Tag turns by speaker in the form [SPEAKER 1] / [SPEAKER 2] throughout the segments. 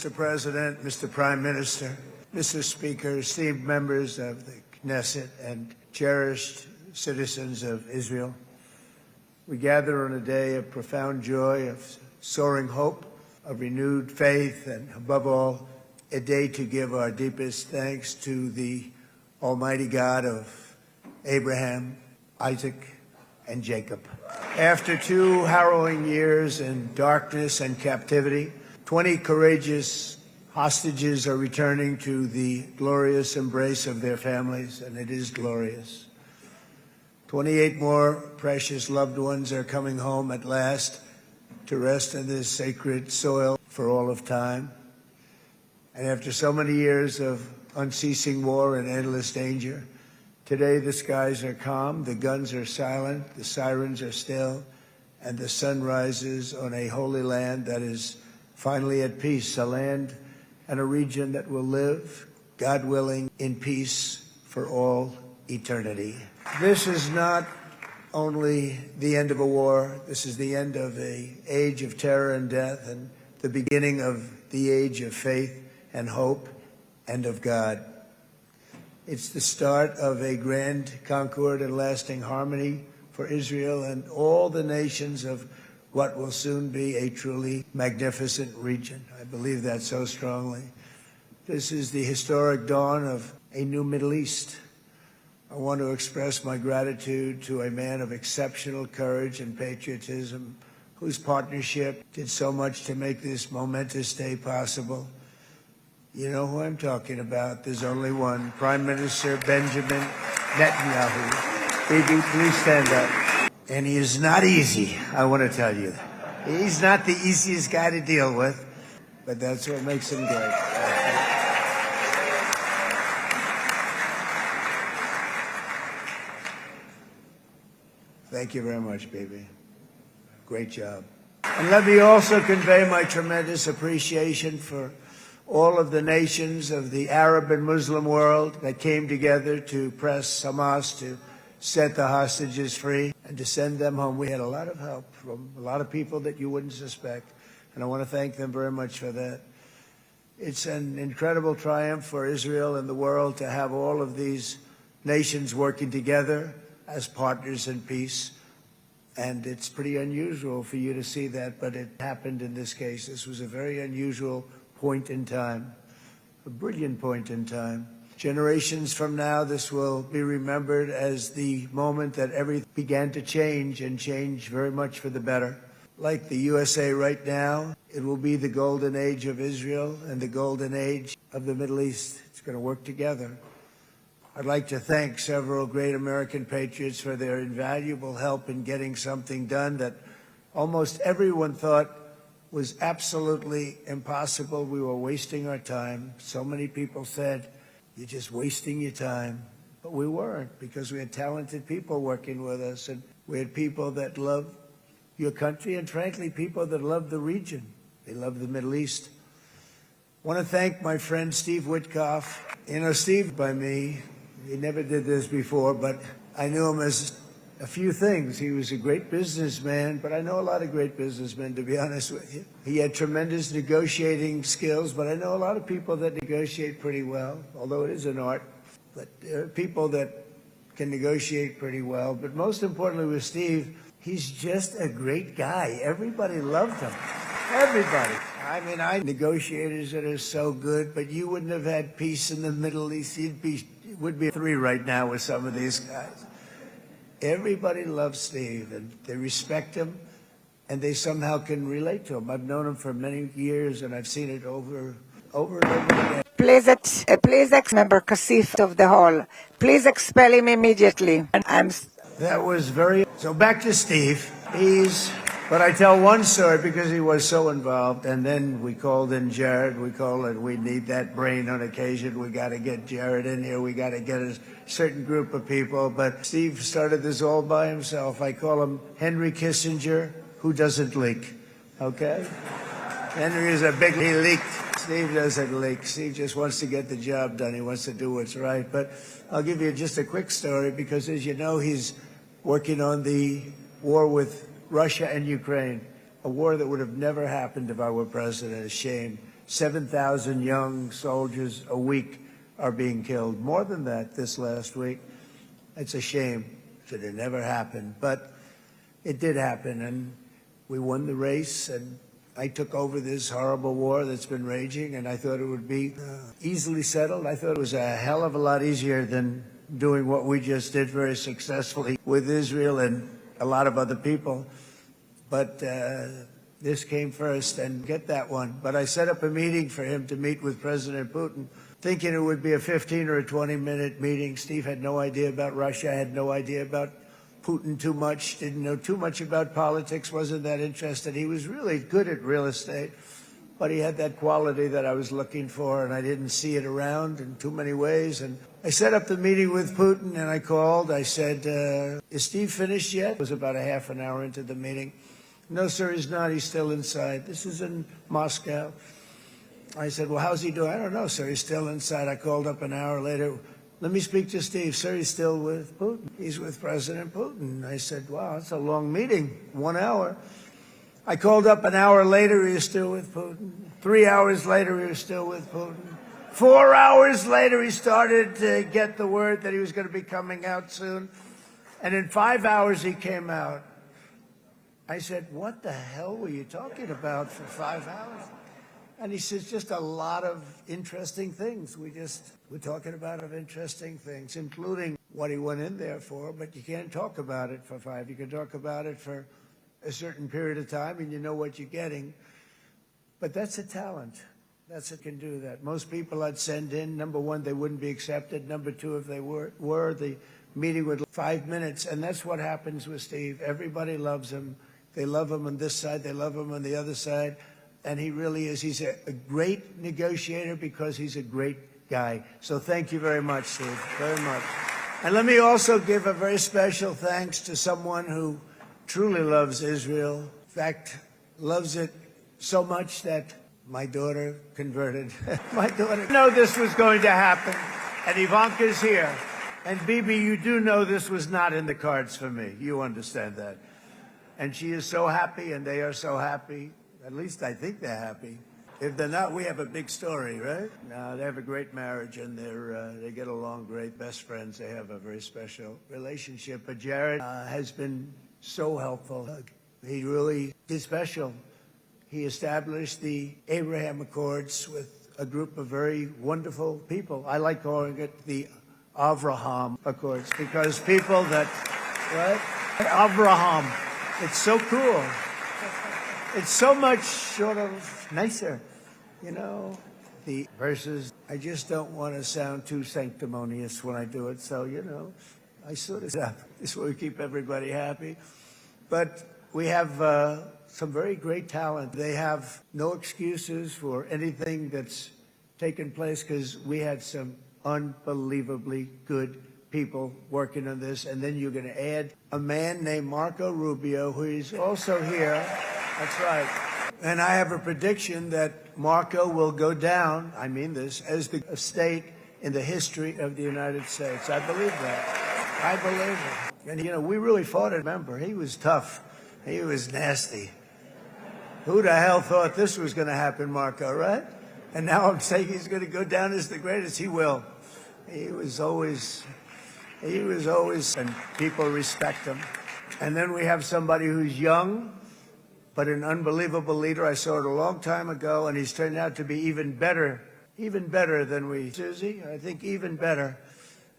[SPEAKER 1] Mr. President, Mr. Prime Minister, Mr. Speaker, esteemed members of the Knesset, and cherished citizens of Israel, we gather on a day of profound joy, of soaring hope, of renewed faith, and above all, a day to give our deepest thanks to the Almighty God of Abraham, Isaac, and Jacob. After 2 harrowing years in darkness and captivity, 20 courageous hostages are returning to the glorious embrace of their families, and it is glorious. 28 more precious loved ones are coming home at last to rest in this sacred soil for all of time. And after so many years of unceasing war and endless danger, today the skies are calm, the guns are silent, the sirens are still, and the sun rises on a holy land that is finally at peace, a land and a region that will live, God willing, in peace for all eternity. This is not only the end of a war, this is the end of an age of terror and death and the beginning of the age of faith and hope and of God. It's the start of a grand concord and lasting harmony for Israel and all the nations of what will soon be a truly magnificent region. I believe that so strongly. This is the historic dawn of a new Middle East. I want to express my gratitude to a man of exceptional courage and patriotism, whose partnership did so much to make this momentous day possible. You know who I'm talking about. There's only one, Prime Minister Benjamin Netanyahu. Bibi, please stand up. And he is not easy, I want to tell you. He's not the easiest guy to deal with, but that's what makes him great. Thank you very much, Bibi. Great job. And let me also convey my tremendous appreciation for all of the nations of the Arab and Muslim world that came together to press Hamas to set the hostages free and to send them home. We had a lot of help from a lot of people that you wouldn't suspect, and I want to thank them very much for that. It's an incredible triumph for Israel and the world to have all of these nations working together as partners in peace, and it's pretty unusual for you to see that, but it happened in this case. This was a very unusual point in time, a brilliant point in time. Generations from now, this will be remembered as the moment that everything began to change, and change very much for the better. Like the USA right now, it will be the golden age of Israel and the golden age of the Middle East. It's going to work together. I'd like to thank several great American patriots for their invaluable help in getting something done that almost everyone thought was absolutely impossible. We were wasting our time. So many people said, "You're just wasting your time." But we weren't, because we had talented people working with us, and we had people that loved your country, and frankly, people that loved the region. They loved the Middle East. I want to thank my friend Steve Witkoff. You know, Steve, by me, he never did this before, but I knew him as a few things. He was a great businessman, but I know a lot of great businessmen, to be honest with you. He had tremendous negotiating skills, but I know a lot of people that negotiate pretty well, although it is an art. But there are people that can negotiate pretty well. But most importantly with Steve, he's just a great guy. Everybody loved him. Everybody. I mean, I negotiators that are so good, but you wouldn't have had peace in the Middle East. It would be 3 right now with some of these guys. Everybody loves Steve, and they respect him, and they somehow can relate to him. I've known him for many years, and I've seen it over and over again.
[SPEAKER 2] Please, member Kasif of the hall. Please expel him immediately.
[SPEAKER 1] That was very... So back to Steve. But I tell one story because he was so involved, and then we called in Jared. We need that brain on occasion. We got to get Jared in here. We got to get a certain group of people. But Steve started this all by himself. I call him Henry Kissinger, who doesn't leak. Okay? Henry is he leaked. Steve doesn't leak. Steve just wants to get the job done. He wants to do what's right. But I'll give you just a quick story because, as you know, he's working on the war with Russia and Ukraine, a war that would have never happened if I were president. A shame. 7,000 young soldiers a week are being killed. More than that this last week. It's a shame. It should have never happened. But it did happen, and we won the race, and I took over this horrible war that's been raging, and I thought it would be easily settled. I thought it was a hell of a lot easier than doing what we just did very successfully with Israel and a lot of other people. But this came first, and get that one. But I set up a meeting for him to meet with President Putin, thinking it would be a 15 or a 20-minute meeting. Steve had no idea about Russia, had no idea about Putin too much, didn't know too much about politics, wasn't that interested. He was really good at real estate, but he had that quality that I was looking for, and I didn't see it around in too many ways. And I set up the meeting with Putin, and I called. I said, is Steve finished yet? It was about a half an hour into the meeting. No, sir, he's not. He's still inside. This is in Moscow. I said, well, how's he doing? I don't know, sir. He's still inside. I called up an hour later. Let me speak to Steve. Sir, he's still with Putin. He's with President Putin. I said, wow, that's a long meeting, 1 hour. I called up an hour later. He was still with Putin. 3 hours later, he was still with Putin. 4 hours later, he started to get the word that he was going to be coming out soon. And in 5 hours, he came out. I said, what the hell were you talking about for 5 hours? And he says, just a lot of interesting things. We're talking about interesting things, including what he went in there for, but you can't talk about it for 5. You can talk about it for a certain period of time, and you know what you're getting. But that's a talent. That's it can do that. Most people I'd send in, number one, they wouldn't be accepted. Number two, if they were the meeting would 5 minutes. And that's what happens with Steve. Everybody loves him. They love him on this side. They love him on the other side. And he really is. He's a great negotiator because he's a great guy. So thank you very much, Steve, very much. And let me also give a very special thanks to someone who truly loves Israel. In fact, loves it so much that my daughter converted. My daughter know this was going to happen. And Ivanka's here. And Bibi, you do know this was not in the cards for me. You understand that. And she is so happy, and they are so happy. At least I think they're happy. If they're not, we have a big story, right? No, they have a great marriage, and they get along great, best friends. They have a very special relationship. But Jared has been so helpful. He really is special. He established the Abraham Accords with a group of very wonderful people. I like calling it the Avraham Accords because people that, right? Avraham. It's so cool. It's so much sort of nicer, you know, the verses. I just don't want to sound too sanctimonious when I do it. So, you know, I sort of, this is where we keep everybody happy. But we have some very great talent. They have no excuses for anything that's taken place because we had some unbelievably good people working on this. And then you're going to add a man named Marco Rubio, who is also here. That's right. And I have a prediction that Marco will go down, I mean this, as the state in the history of the United States. I believe that. I believe it. And, you know, we really fought it. Remember, he was tough. He was nasty. Who the hell thought this was going to happen, Marco, right? And now I'm saying he's going to go down as the greatest. He will. He was always, and people respect him. And then we have somebody who's young, but an unbelievable leader. I saw it a long time ago, and he's turned out to be even better than we. Susie, I think even better.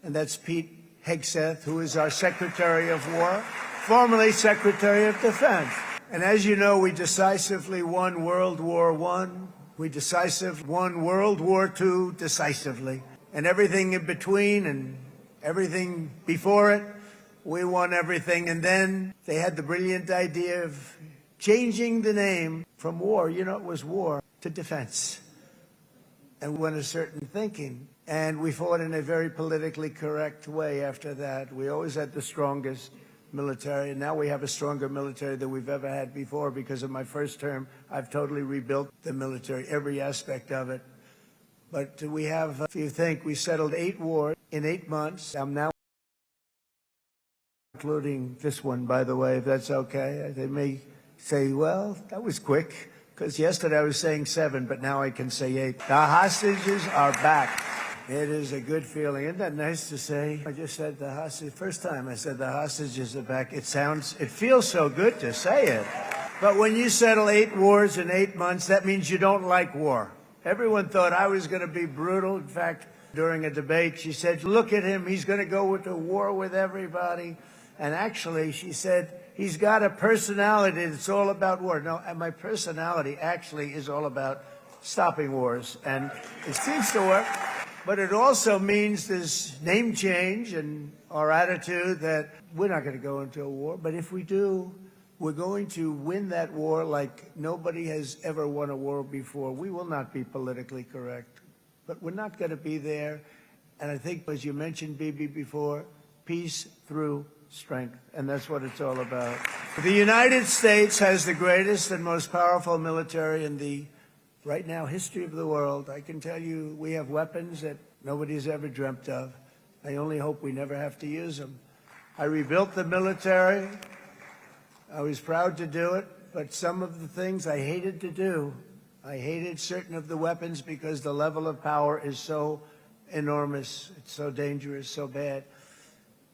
[SPEAKER 1] And that's Pete Hegseth, who is our Secretary of War, formerly Secretary of Defense. And as you know, we decisively won World War I. We decisively won World War II decisively. And everything in between and everything before it, we won everything. And then they had the brilliant idea of changing the name from war, you know, it was war, to defense. And went a certain thinking. And we fought in a very politically correct way after that. We always had the strongest military, and now we have a stronger military than we've ever had before. Because of my first term, I've totally rebuilt the military, every aspect of it. But we have, if you think, we settled 8 wars in 8 months. I'm now including this one, by the way, if that's okay. They may say, well, that was quick. because yesterday I was saying 7, but now I can say 8. The hostages are back. It is a good feeling. Isn't that nice to say? I just said the hostage. First time I said the hostages are back. It feels so good to say it. But when you settle 8 wars in 8 months, that means you don't like war. Everyone thought I was going to be brutal. In fact, during a debate, she said, look at him. He's going to go to war with everybody. And actually, she said, he's got a personality that's all about war. No, and my personality actually is all about stopping wars. And it seems to work. But it also means this name change and our attitude that we're not going to go into a war. But if we do, we're going to win that war like nobody has ever won a war before. We will not be politically correct, but we're not going to be there. And I think, as you mentioned, Bibi, before, peace through strength. And that's what it's all about. The United States has the greatest and most powerful military in the, right now, history of the world. I can tell you we have weapons that nobody's ever dreamt of. I only hope we never have to use them. I rebuilt the military. I was proud to do it, but some of the things I hated to do. I hated certain of the weapons because the level of power is so enormous. It's so dangerous, so bad.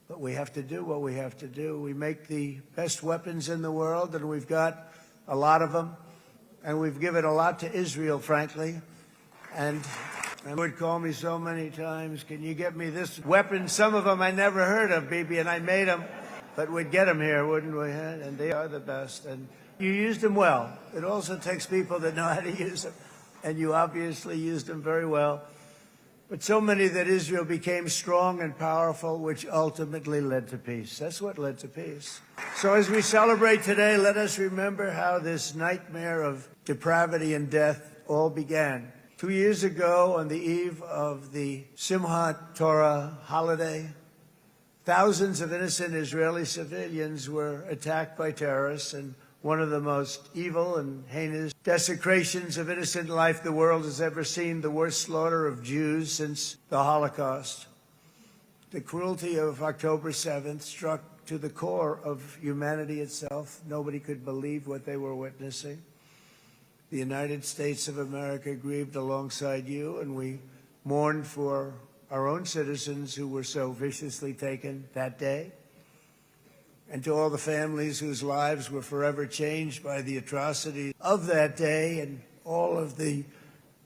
[SPEAKER 1] But we have to do what we have to do. We make the best weapons in the world, and we've got a lot of them. And we've given a lot to Israel, frankly. And they would call me so many times, can you get me this weapon? Some of them I never heard of, Bibi, and I made them. But we'd get them here, wouldn't we? And they are the best. And you used them well. It also takes people that know how to use them. And you obviously used them very well. But so many that Israel became strong and powerful, which ultimately led to peace. That's what led to peace. So as we celebrate today, let us remember how this nightmare of depravity and death all began. 2 years ago, on the eve of the Simchat Torah holiday, thousands of innocent Israeli civilians were attacked by terrorists, and one of the most evil and heinous desecrations of innocent life the world has ever seen, the worst slaughter of Jews since the Holocaust. The cruelty of October 7th struck to the core of humanity itself. Nobody could believe what they were witnessing. The United States of America grieved alongside you, and we mourned for our own citizens who were so viciously taken that day, and to all the families whose lives were forever changed by the atrocities of that day, and all of the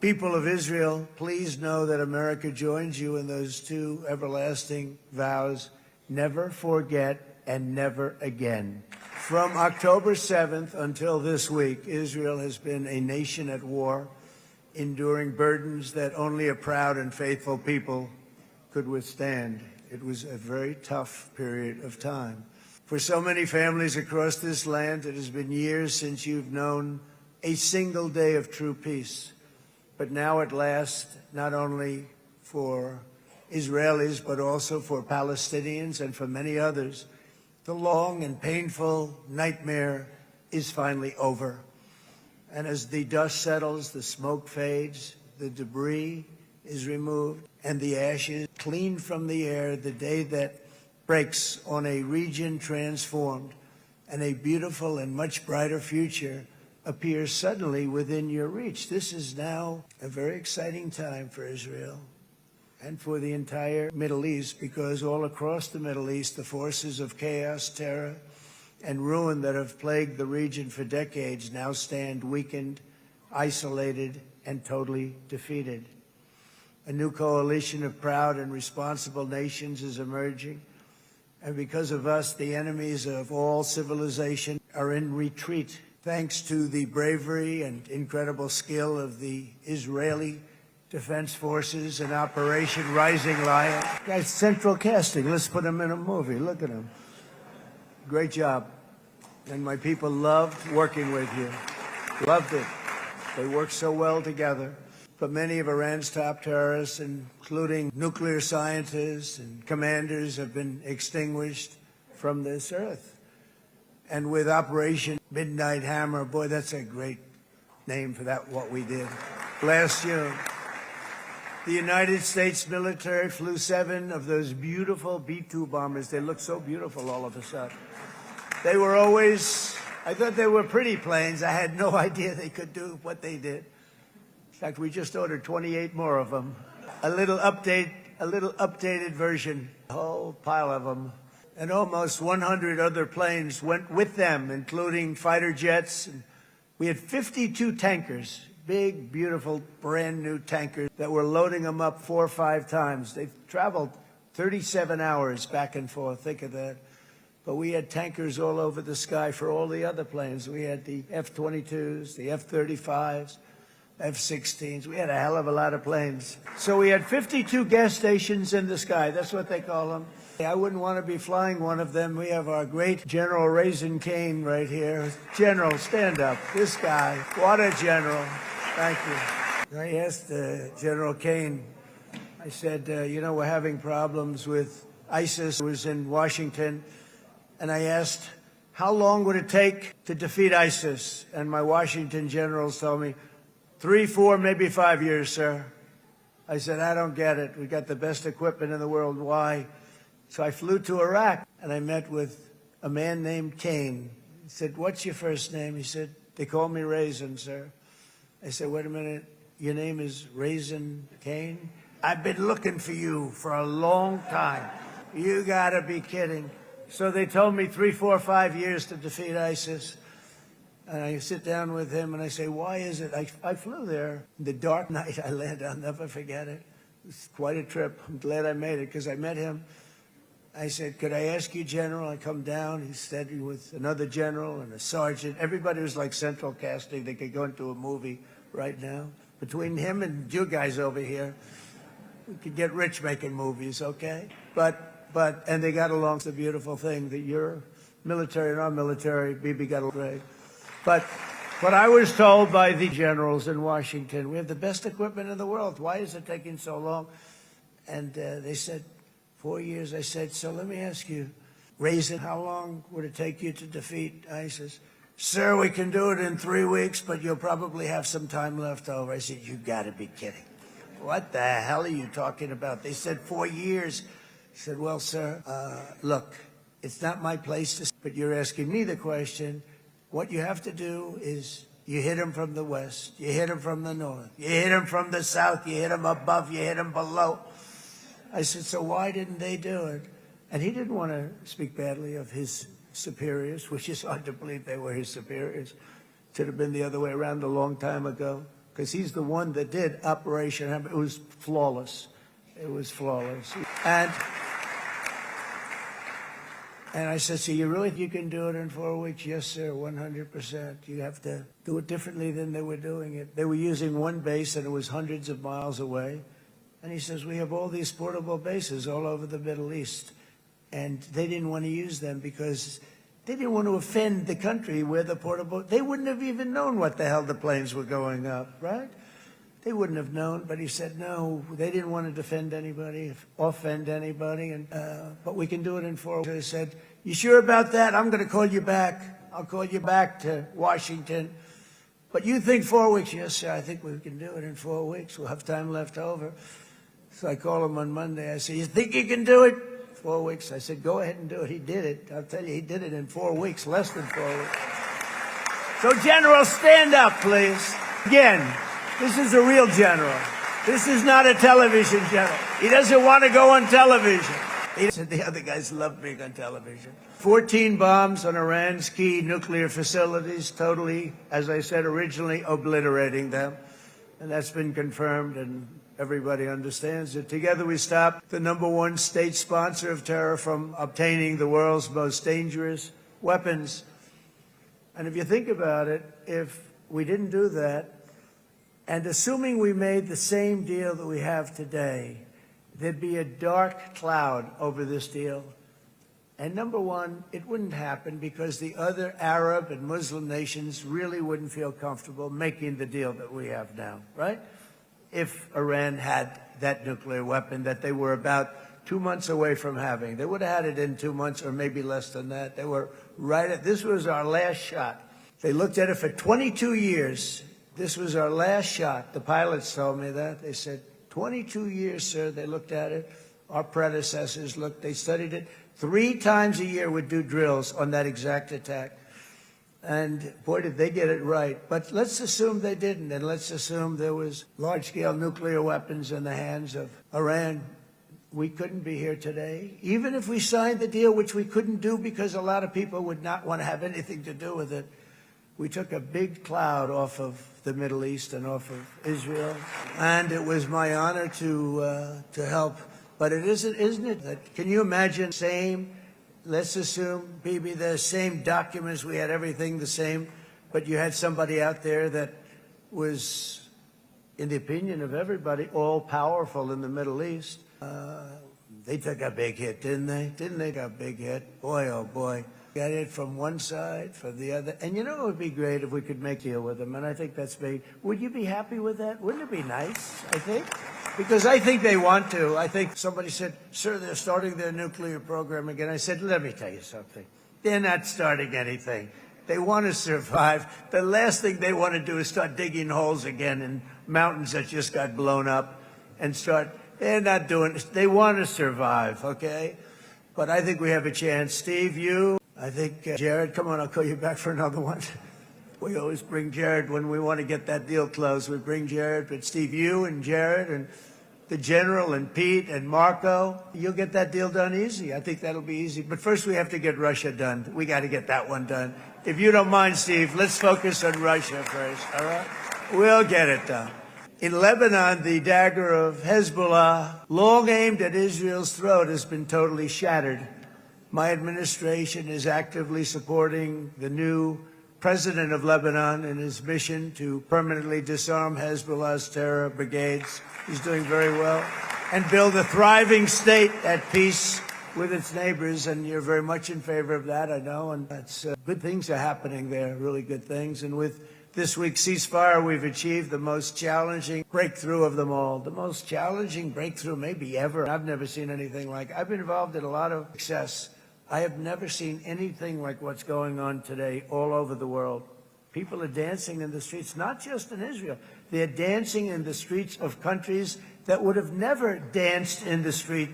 [SPEAKER 1] people of Israel, please know that America joins you in those 2 everlasting vows: never forget and never again. From October 7th until this week, Israel has been a nation at war, enduring burdens that only a proud and faithful people could withstand. It was a very tough period of time. For so many families across this land, it has been years since you've known a single day of true peace. But now at last, not only for Israelis, but also for Palestinians and for many others, the long and painful nightmare is finally over. And as the dust settles, the smoke fades, the debris is removed, and the ashes cleaned from the air, the day that breaks on a region transformed, and a beautiful and much brighter future appears suddenly within your reach. This is now a very exciting time for Israel and for the entire Middle East, because all across the Middle East, the forces of chaos, terror, and ruin that have plagued the region for decades now stand weakened, isolated, and totally defeated. A new coalition of proud and responsible nations is emerging, and because of us, the enemies of all civilization are in retreat, thanks to the bravery and incredible skill of the Israeli Defense Forces and Operation Rising Lion. Guys, central casting. Let's put him in a movie. Look at him. Great job. And my people loved working with you. Loved it. They worked so well together. But many of Iran's top terrorists, including nuclear scientists and commanders, have been extinguished from this earth. And with Operation Midnight Hammer, boy, that's a great name for that, what we did last June. The United States military flew 7 of those beautiful B-2 bombers. They look so beautiful all of a sudden. They were always I thought they were pretty planes. I had no idea they could do what they did. In fact, we just ordered 28 more of them. A little updated version, a whole pile of them. And almost 100 other planes went with them, including fighter jets. We had 52 tankers, big, beautiful, brand new tankers that were loading them up 4 or 5 times. They've traveled 37 hours back and forth. Think of that. But we had tankers all over the sky for all the other planes. We had the F-22s, the F-35s, F-16s. We had a hell of a lot of planes. So we had 52 gas stations in the sky. That's what they call them. I wouldn't want to be flying one of them. We have our great General Raisin Cain right here. General, stand up. This guy. What a general. Thank you. I asked General Cain, I said, you know, we're having problems with ISIS. I was in Washington, and I asked, how long would it take to defeat ISIS? And my Washington generals told me, 3, 4, maybe 5 years, sir. I said, I don't get it. We got the best equipment in the world. Why? So I flew to Iraq, and I met with a man named Cain. He said, what's your first name? He said, they call me Raisin, sir. I said, wait a minute, your name is Raisin Cain? I've been looking for you for a long time. You gotta be kidding. So they told me 3, 4, 5 years to defeat ISIS. And I sit down with him and I say, why is it? I flew there. The dark night I landed, I'll never forget it. It was quite a trip. I'm glad I made it because I met him. I said, could I ask you, General? I come down. He's standing with another general and a sergeant. Everybody was like central casting. They could go into a movie right now. Between him and you guys over here, we could get rich making movies, okay? And they got along. It's a beautiful thing that you're military and I'm military. Bibi got along great. But I was told by the generals in Washington, we have the best equipment in the world. Why is it taking so long? And they said, 4 years. I said, so let me ask you, Raisin, how long would it take you to defeat ISIS? Sir, we can do it in 3 weeks, but you'll probably have some time left over. I said, you got to be kidding. What the hell are you talking about? They said 4 years. I said, well, sir, look, it's not my place to, but you're asking me the question. What you have to do is you hit them from the west, you hit them from the north, you hit them from the south, you hit them above, you hit them below. I said, so why didn't they do it? And he didn't want to speak badly of his superiors, which is hard to believe they were his superiors. Should have been the other way around a long time ago, because he's the one that did Operation Hammer. It was flawless. It was flawless. And I said, so you really think you can do it in 4 weeks? Yes, sir, 100%. You have to do it differently than they were doing it. They were using one base, and it was hundreds of miles away. And he says, we have all these portable bases all over the Middle East. And they didn't want to use them because they didn't want to offend the country where the portable, they wouldn't have even known what the hell the planes were going up, right? They wouldn't have known, but he said, no, they didn't want to defend anybody, offend anybody, and but we can do it in 4 weeks. I said, you sure about that? I'm going to call you back. I'll call you back to Washington. But you think 4 weeks? Yes, sir, I think we can do it in 4 weeks. We'll have time left over. So I called him on Monday. I said, you think you can do it? 4 weeks. I said, go ahead and do it. He did it. I'll tell you, he did it in 4 weeks, less than 4 weeks. So, General, stand up, please. Again. This is a real general. This is not a television general. He doesn't want to go on television. He said the other guys love being on television. 14 bombs on Iran's key nuclear facilities, totally, as I said originally, obliterating them. And that's been confirmed, and everybody understands it. Together we stopped the #1 state sponsor of terror from obtaining the world's most dangerous weapons. And if you think about it, if we didn't do that, and assuming we made the same deal that we have today, there'd be a dark cloud over this deal. And #1, it wouldn't happen because the other Arab and Muslim nations really wouldn't feel comfortable making the deal that we have now, right? If Iran had that nuclear weapon that they were about 2 months away from having. They would have had it in 2 months or maybe less than that. They were right at, this was our last shot. They looked at it for 22 years. This was our last shot. The pilots told me that. They said, 22 years, sir. They looked at it. Our predecessors looked. They studied it. 3 times a year would do drills on that exact attack. And boy, did they get it right. But let's assume they didn't, and let's assume there was large-scale nuclear weapons in the hands of Iran. We couldn't be here today. Even if we signed the deal, which we couldn't do because a lot of people would not want to have anything to do with it, we took a big cloud off of the Middle East and off of Israel. And it was my honor to help. But it isn't it? That, can you imagine let's assume, Bibi, the same documents, we had everything the same, but you had somebody out there that was, in the opinion of everybody, all-powerful in the Middle East. They took a big hit, didn't they? Didn't they take a big hit? Boy, oh boy. Got it from one side, from the other. And you know it would be great if we could make a deal with them, and I think that's big. Would you be happy with that? Wouldn't it be nice, I think? Because I think they want to. I think somebody said, sir, they're starting their nuclear program again. I said, let me tell you something. They're not starting anything. They want to survive. The last thing they want to do is start digging holes again in mountains that just got blown up and they're not doing it. They want to survive, okay? But I think we have a chance. Steve, you, I think, Jared, come on, I'll call you back for another one. We always bring Jared when we want to get that deal closed. We bring Jared, but Steve, you and Jared and the General and Pete and Marco, you'll get that deal done easy. I think that'll be easy. But first we have to get Russia done. We got to get that one done. If you don't mind, Steve, let's focus on Russia first, all right? We'll get it done. In Lebanon, the dagger of Hezbollah, long aimed at Israel's throat, has been totally shattered. My administration is actively supporting the new president of Lebanon in his mission to permanently disarm Hezbollah's terror brigades. He's doing very well. And build a thriving state at peace with its neighbors. And you're very much in favor of that, I know. And that's good things are happening there, really good things. And with this week's ceasefire, we've achieved the most challenging breakthrough of them all. The most challenging breakthrough maybe ever. I've never seen anything like it. I've been involved in a lot of success. I have never seen anything like what's going on today all over the world. People are dancing in the streets, not just in Israel. They're dancing in the streets of countries that would have never danced in the street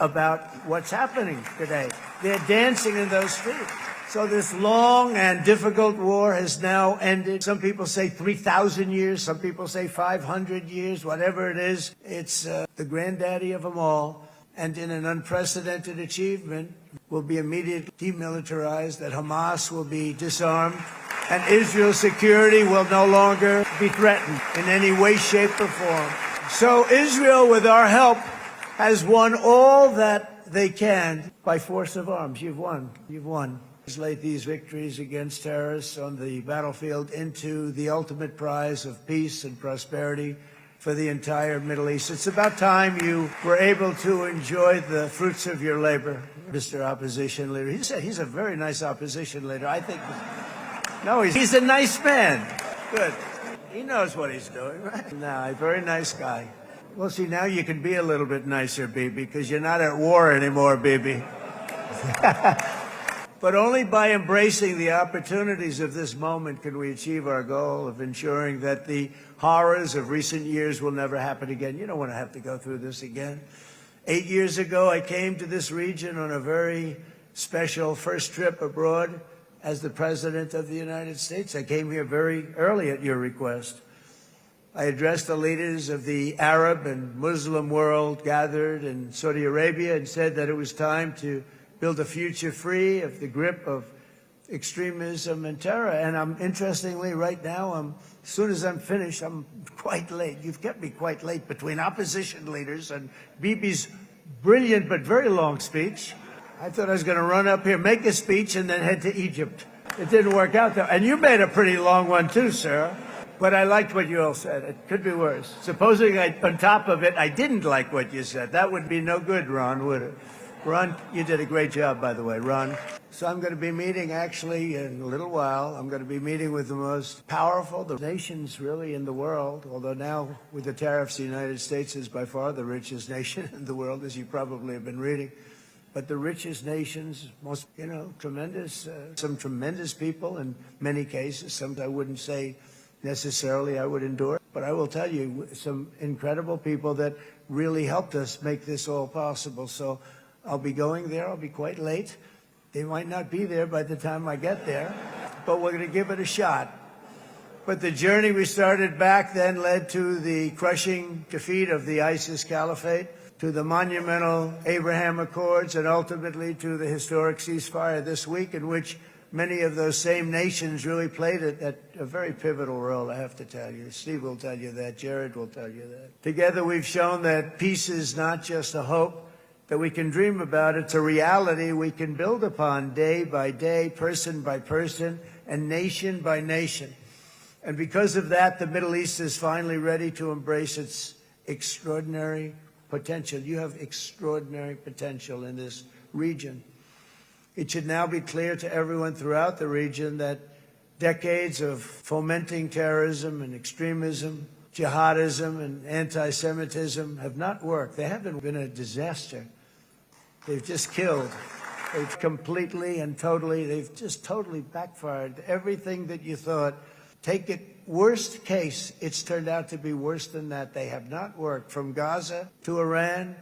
[SPEAKER 1] about what's happening today. They're dancing in those streets. So this long and difficult war has now ended. Some people say 3,000 years, some people say 500 years, whatever it is. It's the granddaddy of them all. And in an unprecedented achievement, will be immediately demilitarized, that Hamas will be disarmed, and Israel's security will no longer be threatened in any way, shape, or form. So Israel, with our help, has won all that they can by force of arms. You've won. You've won. Translate these victories against terrorists on the battlefield into the ultimate prize of peace and prosperity for the entire Middle East. It's about time you were able to enjoy the fruits of your labor, Mr. Opposition Leader. He's a very nice opposition leader. I think. No, he's a nice man. Good. He knows what he's doing, right? No, a very nice guy. Well, see, now you can be a little bit nicer, Bibi, because you're not at war anymore, Bibi. But only by embracing the opportunities of this moment can we achieve our goal of ensuring that the horrors of recent years will never happen again. You don't want to have to go through this again. 8 years ago, I came to this region on a very special first trip abroad as the President of the United States. I came here very early at your request. I addressed the leaders of the Arab and Muslim world gathered in Saudi Arabia and said that it was time to build a future free of the grip of extremism and terror. And interestingly, right now, as soon as I'm finished, I'm quite late. You've kept me quite late between opposition leaders and Bibi's brilliant but very long speech. I thought I was going to run up here, make a speech, and then head to Egypt. It didn't work out, though. And you made a pretty long one, too, sir. But I liked what you all said. It could be worse. Supposing on top of it, I didn't like what you said. That would be no good, Ron, would it? Ron, you did a great job, by the way, Ron. So I'm going to be meeting, actually, in a little while, I'm going to be meeting with the most powerful, the nations really in the world, although now with the tariffs, the United States is by far the richest nation in the world, as you probably have been reading. But the richest nations, most, tremendous, some tremendous people in many cases. Some I wouldn't say necessarily I would endorse, but I will tell you some incredible people that really helped us make this all possible. So I'll be going there. I'll be quite late. They might not be there by the time I get there. but we're going to give it a shot. But the journey we started back then led to the crushing defeat of the ISIS caliphate, to the monumental Abraham Accords, and ultimately to the historic ceasefire this week, in which many of those same nations really played a very pivotal role, I have to tell you. Steve will tell you that. Jared will tell you that. Together we've shown that peace is not just a hope that we can dream about. It's a reality we can build upon day by day, person by person, and nation by nation. And because of that, the Middle East is finally ready to embrace its extraordinary potential. You have extraordinary potential in this region. It should now be clear to everyone throughout the region that decades of fomenting terrorism and extremism, jihadism and anti-Semitism have not worked. They haven't been a disaster. They've just killed. They've completely and totally, they've just totally backfired. Everything that you thought, take it worst case, it's turned out to be worse than that. They have not worked. From Gaza to Iran,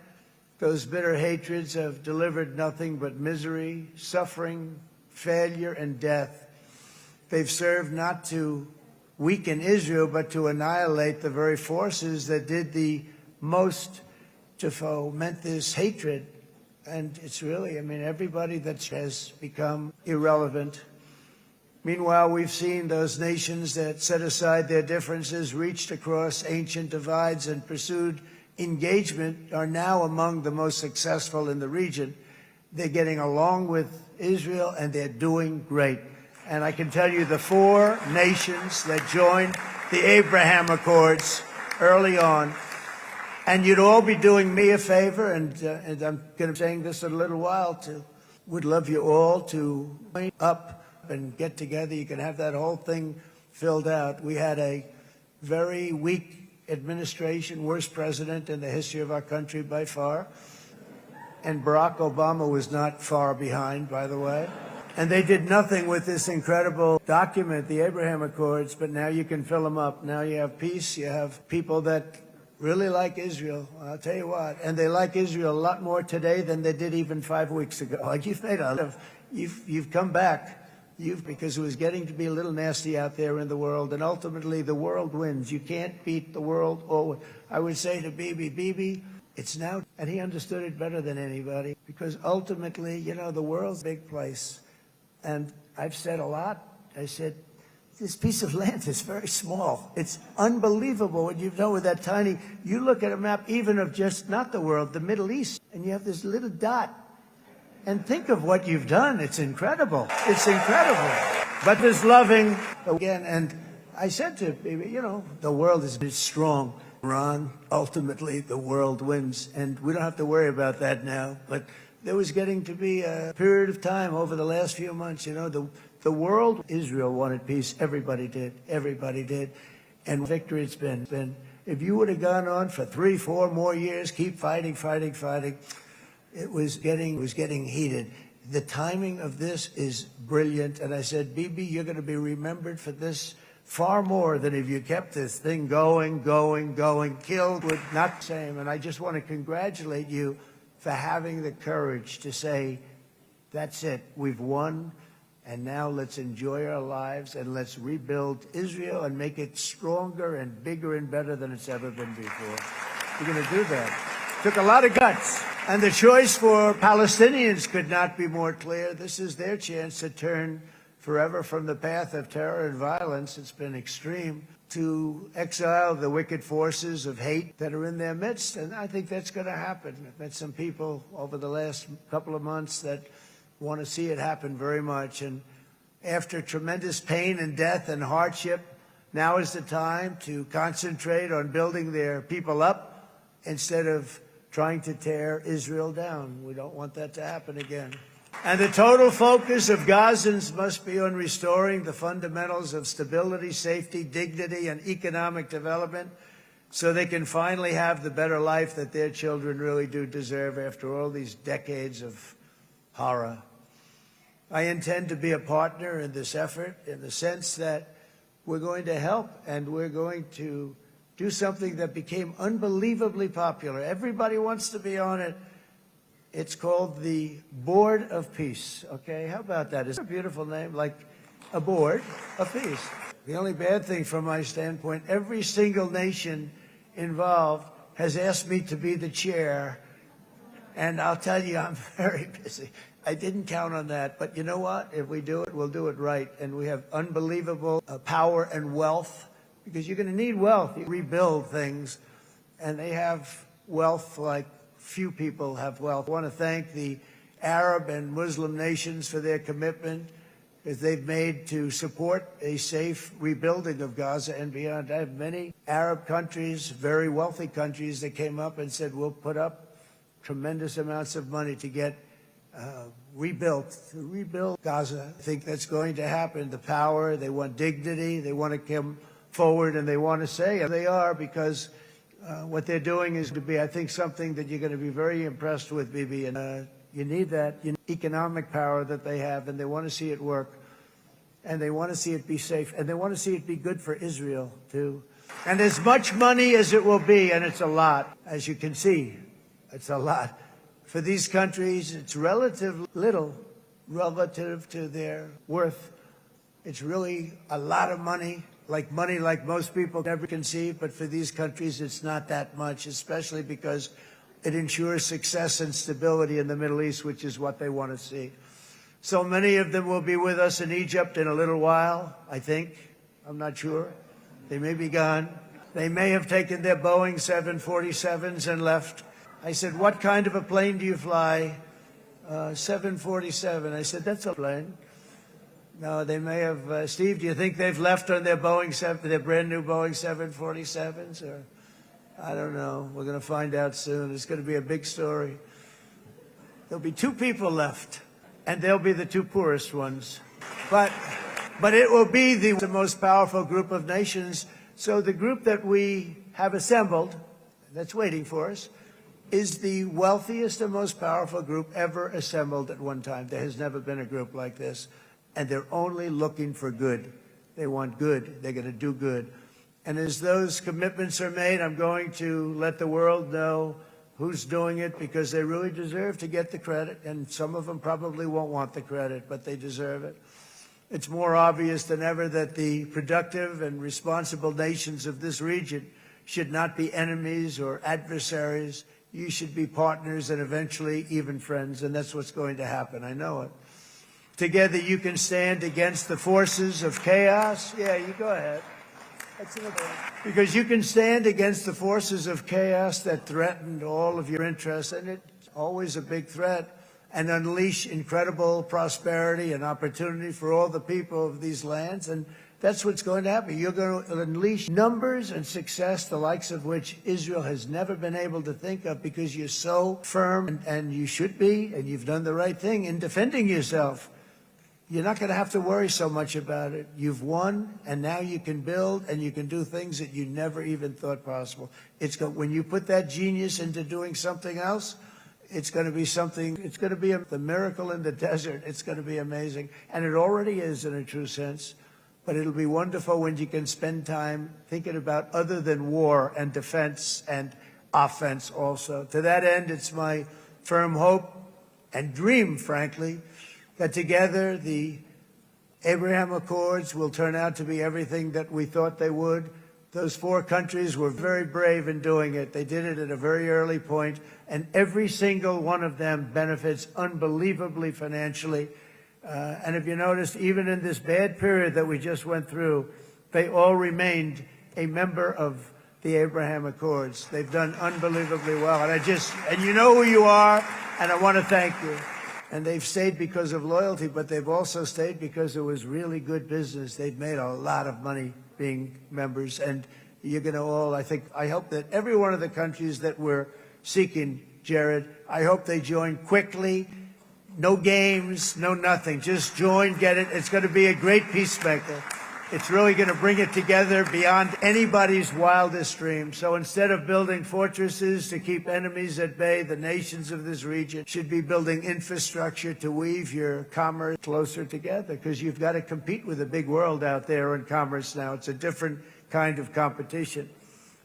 [SPEAKER 1] those bitter hatreds have delivered nothing but misery, suffering, failure, and death. They've served not to weaken Israel, but to annihilate the very forces that did the most to foment this hatred. And it's really, I mean, everybody that has become irrelevant. Meanwhile, we've seen those nations that set aside their differences, reached across ancient divides, and pursued engagement are now among the most successful in the region. They're getting along with Israel, and they're doing great. And I can tell you the 4 nations that joined the Abraham Accords early on, and you'd all be doing me a favor, and I'm going to be saying this in a little while, would love you all to join up and get together. You can have that whole thing filled out. We had a very weak administration, worst president in the history of our country by far. And Barack Obama was not far behind, by the way. And they did nothing with this incredible document, the Abraham Accords, but now you can fill them up. Now you have peace, you have people that really like Israel. I'll tell you what, and they like Israel a lot more today than they did even 5 weeks ago. Like you've come back. Because it was getting to be a little nasty out there in the world, and ultimately the world wins. You can't beat the world. Or I would say to Bibi, it's now, and he understood it better than anybody, because ultimately, you know, the world's a big place. And I've said a lot. I said, this piece of land is very small. It's unbelievable what you've done with that tiny, you look at a map even of just, not the world, the Middle East, and you have this little dot. And think of what you've done. It's incredible. It's incredible. But there's loving again. And I said to Bibi, you know, the world is strong. Iran, ultimately, the world wins. And we don't have to worry about that now. But there was getting to be a period of time over the last few months, you know, the world, Israel wanted peace. Everybody did. Everybody did. And victory it's been. If you would have gone on for 3, 4 more years, keep fighting, it was getting heated. The timing of this is brilliant. And I said, Bibi, you're going to be remembered for this far more than if you kept this thing going, killed with not the same. And I just want to congratulate you for having the courage to say, that's it, we've won, and now let's enjoy our lives and let's rebuild Israel and make it stronger and bigger and better than it's ever been before. We're going to do that. Took a lot of guts. And the choice for Palestinians could not be more clear. This is their chance to turn forever from the path of terror and violence. It's been extreme, to exile the wicked forces of hate that are in their midst. And I think that's going to happen. I've met some people over the last couple of months that want to see it happen very much. And after tremendous pain and death and hardship, now is the time to concentrate on building their people up instead of trying to tear Israel down. We don't want that to happen again. And the total focus of Gazans must be on restoring the fundamentals of stability, safety, dignity, and economic development so they can finally have the better life that their children really do deserve after all these decades of horror. I intend to be a partner in this effort in the sense that we're going to help and we're going to do something that became unbelievably popular. Everybody wants to be on it. It's called the Board of Peace, okay? How about that? Is that a beautiful name? Like, aboard a feast. The only bad thing from my standpoint, every single nation involved has asked me to be the chair, and I'll tell you, I'm very busy. I didn't count on that, but you know what? If we do it, we'll do it right, and we have unbelievable power and wealth, because you're going to need wealth. You rebuild things, and they have wealth like few people have wealth. I want to thank the Arab and Muslim nations for their commitment that they've made to support a safe rebuilding of Gaza and beyond. I have many Arab countries, very wealthy countries, that came up and said, we'll put up tremendous amounts of money to get rebuild Gaza. I think that's going to happen. The power, they want dignity, they want to come forward, and they want to say, and they are, because what they're doing is to be, I think, something that you're going to be very impressed with, Bibi, and you need that economic power that they have, and they want to see it work, and they want to see it be safe, and they want to see it be good for Israel, too. And as much money as it will be, and it's a lot, as you can see, it's a lot. For these countries, it's relatively little relative to their worth. It's really a lot of money like most people never conceive, but for these countries, it's not that much, especially because it ensures success and stability in the Middle East, which is what they want to see. So many of them will be with us in Egypt in a little while, I think. I'm not sure. They may be gone. They may have taken their Boeing 747s and left. I said, what kind of a plane do you fly? 747. I said, that's a plane. No, they may have. Steve, do you think they've left on their their brand new Boeing 747s? Or I don't know. We're going to find out soon. It's going to be a big story. There'll be 2 people left, and they'll be the 2 poorest ones. But it will be the most powerful group of nations. So the group that we have assembled, that's waiting for us, is the wealthiest and most powerful group ever assembled at one time. There has never been a group like this. And they're only looking for good. They want good. They're going to do good. And as those commitments are made, I'm going to let the world know who's doing it, because they really deserve to get the credit. And some of them probably won't want the credit, but they deserve it. It's more obvious than ever that the productive and responsible nations of this region should not be enemies or adversaries. You should be partners and eventually even friends. And that's what's going to happen. I know it. Together you can stand against the forces of chaos. Yeah, you go ahead. Because you can stand against the forces of chaos that threatened all of your interests, and it's always a big threat, and unleash incredible prosperity and opportunity for all the people of these lands. And that's what's going to happen. You're going to unleash numbers and success, the likes of which Israel has never been able to think of, because you're so firm, and you should be, and you've done the right thing in defending yourself. You're not going to have to worry so much about it. You've won, and now you can build, and you can do things that you never even thought possible. When you put that genius into doing something else, it's going to be something. It's going to be the miracle in the desert. It's going to be amazing, and it already is in a true sense. But it'll be wonderful when you can spend time thinking about other than war and defense and offense also. To that end, it's my firm hope and dream, frankly, that together the Abraham Accords will turn out to be everything that we thought they would. Those 4 countries were very brave in doing it. They did it at a very early point, and every single one of them benefits unbelievably financially. And if you noticed, even in this bad period that we just went through, they all remained a member of the Abraham Accords. They've done unbelievably well. And you know who you are, and I want to thank you. And they've stayed because of loyalty, but they've also stayed because it was really good business. They've made a lot of money being members, and you're going to all, I hope that every one of the countries that we're seeking, Jared, I hope they join quickly. No games, no nothing. Just join, get it. It's going to be a great peacemaker. It's really going to bring it together beyond anybody's wildest dreams. So instead of building fortresses to keep enemies at bay, the nations of this region should be building infrastructure to weave your commerce closer together, because you've got to compete with the big world out there in commerce now. It's a different kind of competition.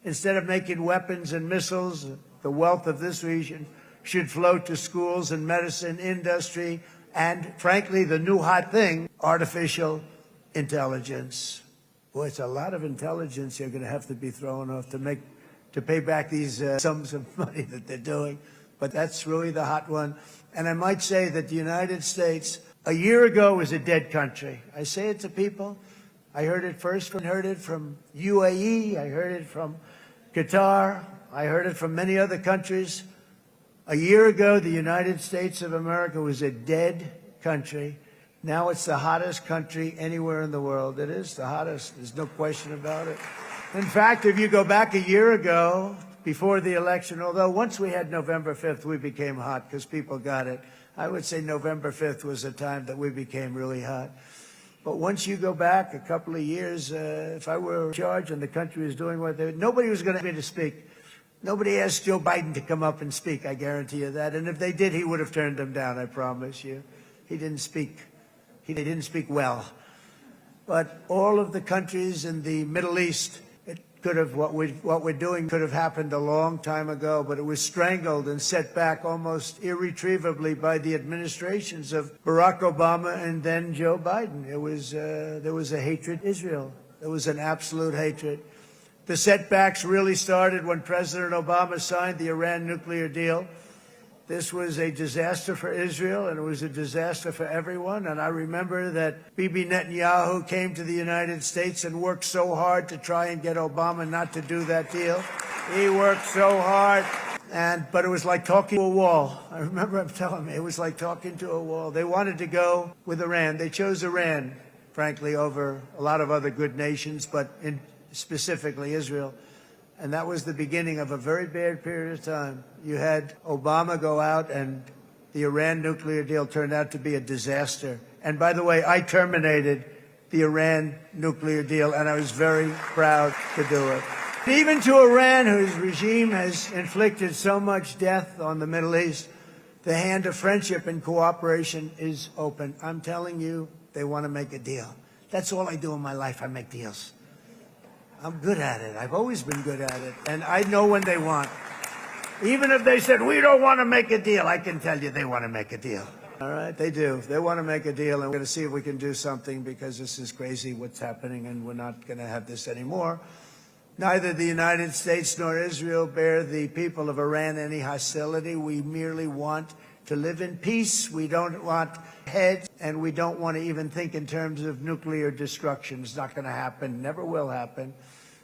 [SPEAKER 1] Instead of making weapons and missiles, the wealth of this region should flow to schools and medicine, industry, and frankly, the new hot thing, artificial intelligence. Boy, it's a lot of intelligence you're going to have to be throwing off to pay back these sums of money that they're doing. But that's really the hot one. And I might say that the United States, a year ago, was a dead country. I say it to people. I heard it from UAE. I heard it from Qatar. I heard it from many other countries. A year ago, the United States of America was a dead country. Now it's the hottest country anywhere in the world. It is the hottest. There's no question about it. In fact, if you go back a year ago, before the election, although once we had November 5th, we became hot because people got it. I would say November 5th was the time that we became really hot. But once you go back a couple of years, if I were in charge and the country was doing what they nobody was going to be to speak. Nobody asked Joe Biden to come up and speak, I guarantee you that. And if they did, he would have turned them down, I promise you. He didn't speak. He didn't speak well. But all of the countries in the Middle East, what we're doing could have happened a long time ago, but it was strangled and set back almost irretrievably by the administrations of Barack Obama and then Joe Biden. There was a hatred of Israel. There was an absolute hatred. The setbacks really started when President Obama signed the Iran nuclear deal. This was a disaster for Israel, and it was a disaster for everyone. And I remember that Bibi Netanyahu came to the United States and worked so hard to try and get Obama not to do that deal. He worked so hard, but it was like talking to a wall. I remember him telling me it was like talking to a wall. They wanted to go with Iran. They chose Iran, frankly, over a lot of other good nations, but specifically Israel. And that was the beginning of a very bad period of time. You had Obama go out, and the Iran nuclear deal turned out to be a disaster. And by the way, I terminated the Iran nuclear deal, and I was very proud to do it. Even to Iran, whose regime has inflicted so much death on the Middle East, the hand of friendship and cooperation is open. I'm telling you, they want to make a deal. That's all I do in my life. I make deals. I'm good at it. I've always been good at it. And I know when they want. Even if they said, we don't want to make a deal, I can tell you they want to make a deal. All right? They do. They want to make a deal, and we're going to see if we can do something, because this is crazy what's happening, and we're not going to have this anymore. Neither the United States nor Israel bear the people of Iran any hostility. We merely want to live in peace. We don't want heads, and we don't want to even think in terms of nuclear destruction. It's not going to happen, never will happen.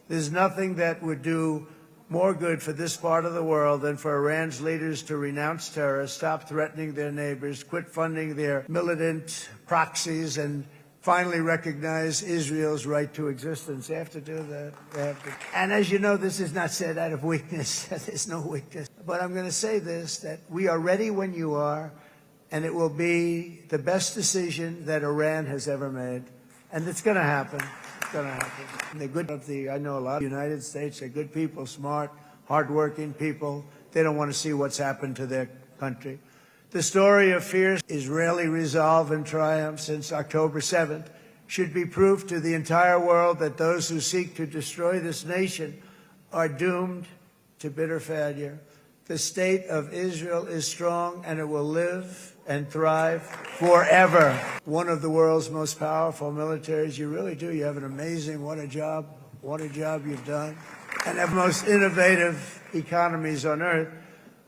[SPEAKER 1] There's nothing that would do more good for this part of the world than for Iran's leaders to renounce terror, stop threatening their neighbors, quit funding their militant proxies, and finally recognize Israel's right to existence. They have to do that. They have to. And as you know, this is not said out of weakness. There's no weakness. But I'm going to say this, that we are ready when you are, and it will be the best decision that Iran has ever made. And it's going to happen. It's going to happen. And they're good. I know a lot of the United States. They're good people, smart, hardworking people. They don't want to see what's happened to their country. The story of fierce Israeli resolve and triumph since October 7th should be proof to the entire world that those who seek to destroy this nation are doomed to bitter failure. The state of Israel is strong, and it will live and thrive forever. One of the world's most powerful militaries. You really do. You have an amazing, what a job you've done. And the most innovative economies on earth.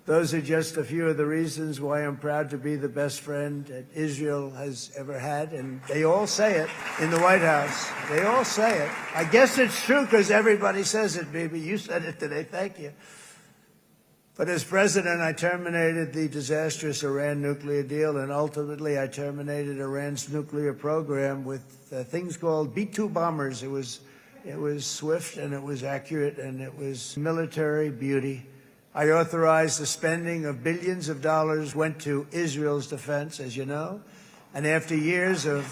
[SPEAKER 1] Those are just a few of the reasons why I'm proud to be the best friend that Israel has ever had. And they all say it in the White House. They all say it. I guess it's true because everybody says it, baby. You said it today. Thank you. But as president, I terminated the disastrous Iran nuclear deal, and ultimately I terminated Iran's nuclear program with things called B-2 bombers. It was swift, and it was accurate, and it was military beauty. I authorized the spending of billions of dollars went to Israel's defense, as you know, and after years of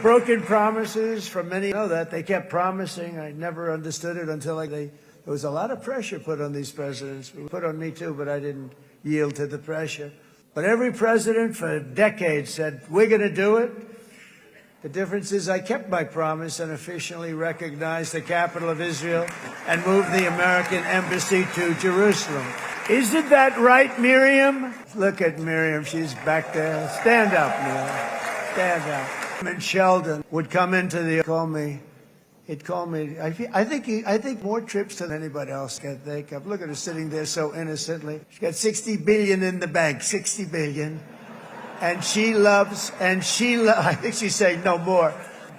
[SPEAKER 1] broken promises from many, know that they kept promising. I never understood it until there was a lot of pressure put on these presidents. Put on me too, but I didn't yield to the pressure. But every president for decades said, we're going to do it. The difference is I kept my promise and officially recognized the capital of Israel and moved the American embassy to Jerusalem. Isn't that right, Miriam? Look at Miriam. She's back there. Stand up, Miriam. Stand up. And Sheldon would come into the call me. He'd call me. I think more trips than anybody else can think of. Look at her sitting there so innocently. She's got 60 billion in the bank, 60 billion. And I think she's saying no more.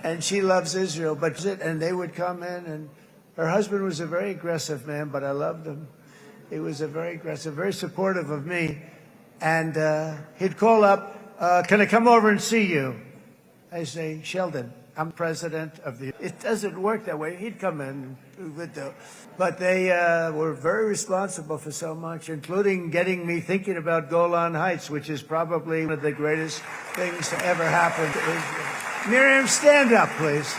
[SPEAKER 1] And she loves Israel. And they would come in, and her husband was a very aggressive man, but I loved him. He was a very aggressive, very supportive of me. And he'd call up, can I come over and see you? I say, Sheldon, I'm president of the... It doesn't work that way. He'd come in. But they were very responsible for so much, including getting me thinking about Golan Heights, which is probably one of the greatest things to ever happen to Israel. Miriam, stand up, please.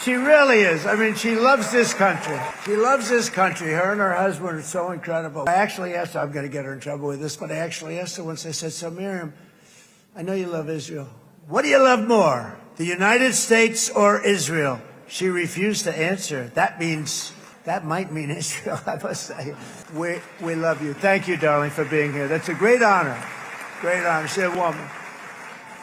[SPEAKER 1] She really is. I mean, she loves this country. She loves this country. Her and her husband are so incredible. I actually asked her, I'm going to get her in trouble with this, but I actually asked her once, I said, so Miriam, I know you love Israel. What do you love more, the United States or Israel? She refused to answer. That might mean Israel, I must say. We love you. Thank you, darling, for being here. That's a great honor. Great honor. She's a woman.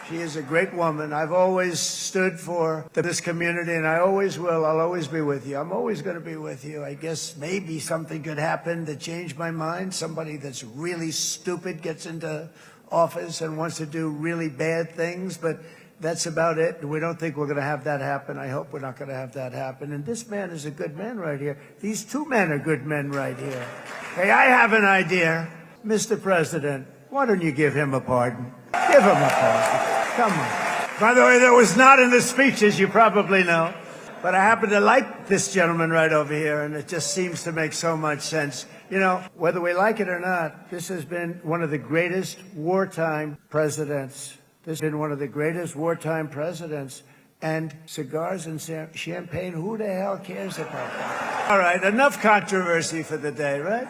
[SPEAKER 1] She is a great woman. I've always stood for this community, and I always will. I'll always be with you. I'm always going to be with you. I guess maybe something could happen to change my mind. Somebody that's really stupid gets into office and wants to do really bad things, but that's about it. We don't think we're going to have that happen. I hope we're not going to have that happen. And this man is a good man right here. These two men are good men right here. Hey, I have an idea. Mr. President, why don't you give him a pardon? Give him a pardon. Come on. By the way, that was not in the speech, as you probably know. But I happen to like this gentleman right over here, and it just seems to make so much sense. You know, whether we like it or not, this has been one of the greatest wartime presidents. This has been one of the greatest wartime presidents. And cigars and champagne, who the hell cares about that? All right, enough controversy for the day, right?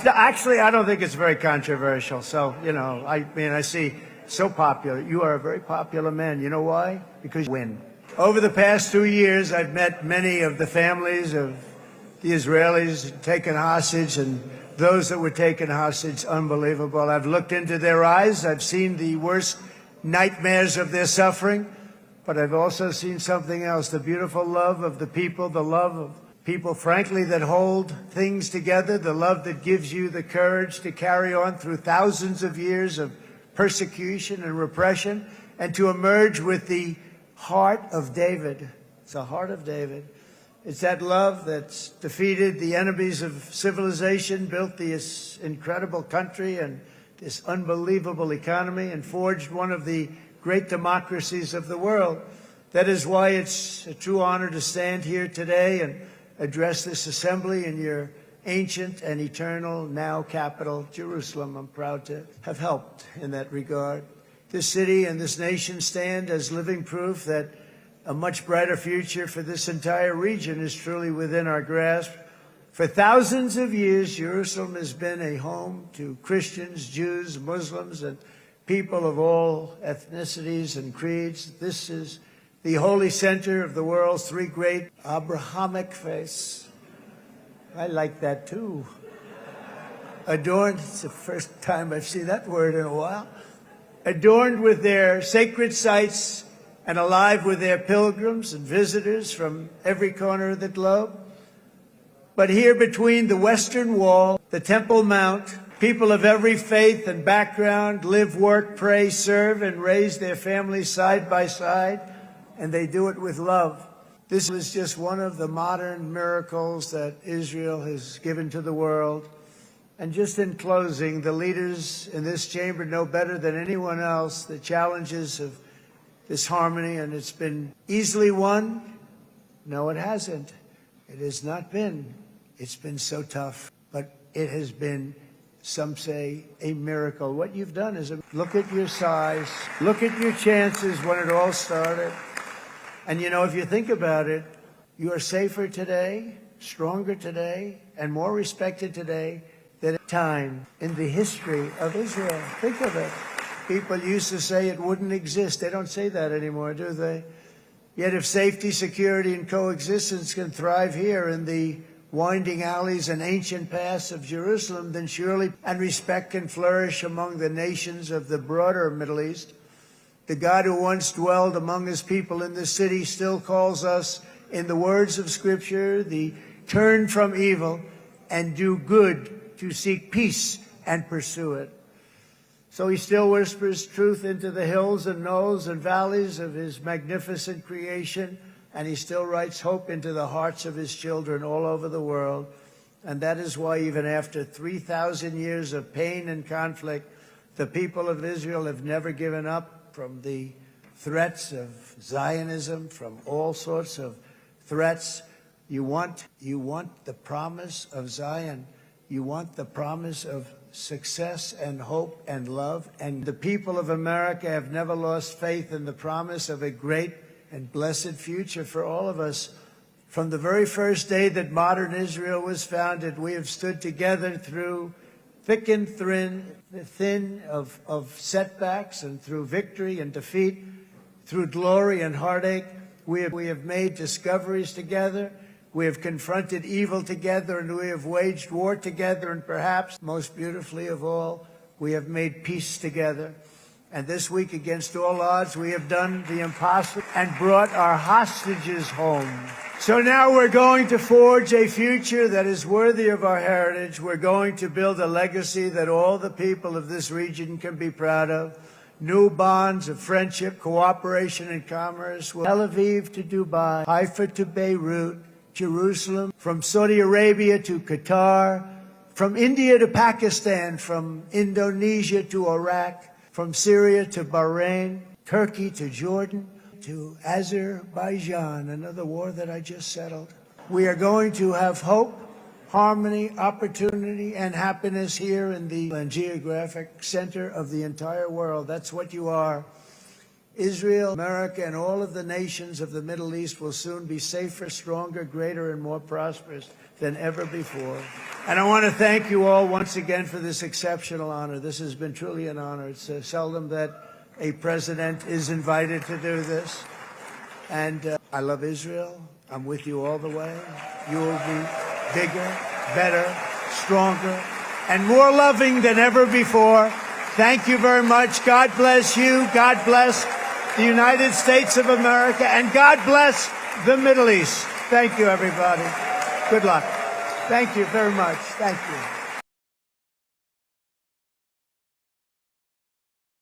[SPEAKER 1] Actually, I don't think it's very controversial. So, you know, I see so popular. You are a very popular man. You know why? Because you win. Over the past 2 years, I've met many of the families of the Israelis taken hostage and those that were taken hostage. Unbelievable. I've looked into their eyes. I've seen the worst nightmares of their suffering. But I've also seen something else, the beautiful love of the people, the love of people, frankly, that hold things together, the love that gives you the courage to carry on through thousands of years of persecution and repression, and to emerge with the heart of David. It's the heart of David. It's that love that's defeated the enemies of civilization, built this incredible country and this unbelievable economy, and forged one of the great democracies of the world. That is why it's a true honor to stand here today and address this assembly in your ancient and eternal now capital, Jerusalem. I'm proud to have helped in that regard. This city and this nation stand as living proof that a much brighter future for this entire region is truly within our grasp. For thousands of years, Jerusalem has been a home to Christians, Jews, Muslims, and people of all ethnicities and creeds. This is the holy center of the world's three great Abrahamic faiths. I like that too. Adorned, it's the first time I've seen that word in a while. Adorned with their sacred sites and alive with their pilgrims and visitors from every corner of the globe. But here between the Western Wall, the Temple Mount, people of every faith and background live, work, pray, serve, and raise their families side by side, and they do it with love. This is just one of the modern miracles that Israel has given to the world. And just in closing, the leaders in this chamber know better than anyone else the challenges of this harmony, and it's been easily won. No, it hasn't. It has not been. It's been so tough, but it has been, some say, a miracle. What you've done is, look at your size, look at your chances when it all started. And you know, if you think about it, you are safer today, stronger today, and more respected today than at time in the history of Israel. Think of it. People used to say it wouldn't exist. They don't say that anymore, do they? Yet if safety, security, and coexistence can thrive here in the winding alleys and ancient paths of Jerusalem, then surely and respect can flourish among the nations of the broader Middle East. The God who once dwelled among his people in this city still calls us, in the words of Scripture, the turn from evil and do good, to seek peace and pursue it. So he still whispers truth into the hills and knolls and valleys of his magnificent creation, and he still writes hope into the hearts of his children all over the world. And that is why even after 3,000 years of pain and conflict, the people of Israel have never given up from the threats of Zionism, from all sorts of threats. You want the promise of Zion. You want the promise of success and hope and love. And the people of America have never lost faith in the promise of a great and blessed future for all of us. From the very first day that modern Israel was founded, we have stood together through thick and thin of setbacks, and through victory and defeat, through glory and heartache. We have made discoveries together. We have confronted evil together, and we have waged war together. And perhaps most beautifully of all, we have made peace together. And this week, against all odds, we have done the impossible and brought our hostages home. So now we're going to forge a future that is worthy of our heritage. We're going to build a legacy that all the people of this region can be proud of. New bonds of friendship, cooperation, and commerce. From Tel Aviv to Dubai, Haifa to Beirut, Jerusalem, from Saudi Arabia to Qatar, from India to Pakistan, from Indonesia to Iraq, from Syria to Bahrain, Turkey to Jordan, to Azerbaijan, another war that I just settled. We are going to have hope, harmony, opportunity, and happiness here in the geographic center of the entire world. That's what you are. Israel, America, and all of the nations of the Middle East will soon be safer, stronger, greater, and more prosperous than ever before. And I want to thank you all once again for this exceptional honor. This has been truly an honor. It's seldom that a president is invited to do this. And I love Israel. I'm with you all the way. You will be bigger, better, stronger, and more loving than ever before. Thank you very much. God bless you. God bless the United States of America. And God bless the Middle East. Thank you, everybody. Good luck. Thank you very much. Thank you.